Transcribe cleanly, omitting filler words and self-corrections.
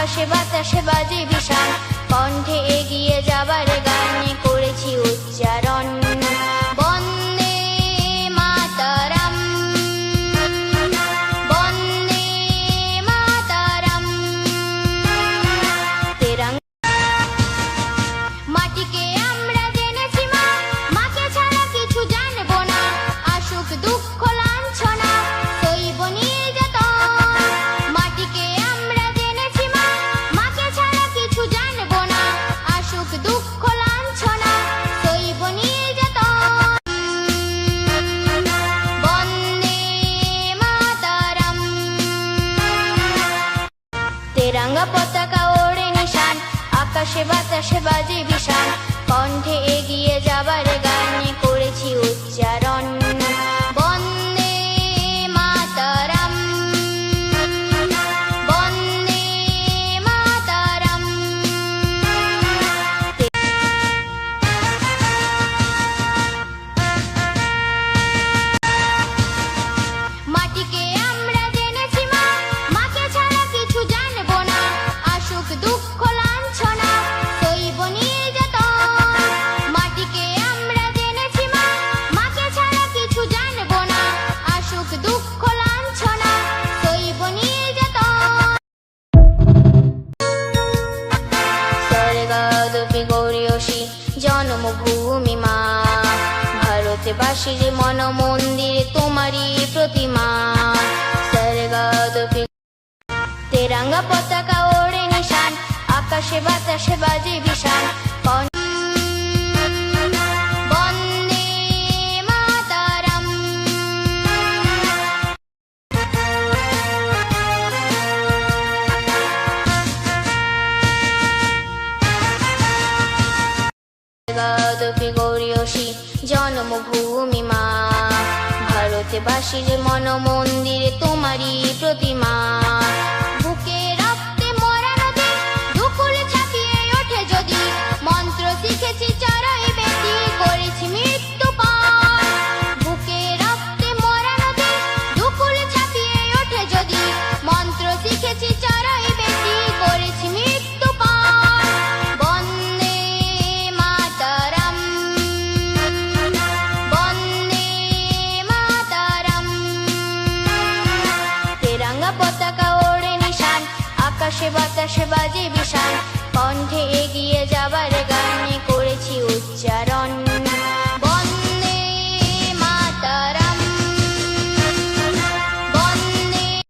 আকাশে বাতাসে বাজে বিশান, কণ্ঠে এগিয়ে যাবার গানে করেছি উচ্চারণ। বন্দে মাতরম, বন্দে মাতরম। মাটিকে আমরা জেনেছি মা, মাকে ছাড়া কিছু জানবো না। আসুক দুঃখ লাঞ্ছনা, সইব নির্যাতন। মাটিকে আমরা জেনেছি মা, মাকে ছাড়া কিছু জানবো না। আসুক দুঃখ লাঞ্ছনা, সইব নির্যাতন। বন্দে মাতরম। তেরঙ্গা পতাকা ওড়ে নিশান, আকাশে বাতাসে বাজে বিশান, কণ্ঠে এগিয়ে যাবার গানে করেছি উচ্চারণ। বন্দে মাতরম, বন্দে মাতরম। মাটিকে আমরা জেনেছি মা, মাকে ছাড়া কিছু জানবো না। আসুক দুঃখ লাঞ্ছনা, সইব নির্যাতন। মাটিকে আমরা জেনেছি মা, মাকে ছাড়া কিছু জানবো না। আসুক দুঃখ লাঞ্ছনা, সইব নির্যাতন। স্বর্গাদপি গৌরীয়সী জন্মভূমি মা, ভারতবাসীর মন মন্দিরে তোমারই প্রতিমা। স্বর্গাদপি তেরঙ্গা পতাকা ওড়ে নিশান, আকাশে বাতাসে বাজে বিশান, বন্দে মাতরম। স্বর্গাদপি গৌরীয়সী জন্মভূমি মা, ভারতবাসীর মন মন্দিরে তোমারই প্রতিমা। বুকে রক্তে মরা নদী, দুকুল ছাপিয়ে ওঠে যদি, মন্ত্র শিখেছি চড়াই বেটি, করেছি মৃত্যু পার। বুকে রক্তে মরা নদী, দুকুল ছাপিয়ে ওঠে যদি, মন্ত্র শিখেছি চড়াই বেটি, করেছি মৃত্যু পার। বন্দে মাতরম, বন্দে মাতরম। তেরঙ্গা পতাকা ওড়ে নিশান, আকাশে বাতাসে বাজে বিশান,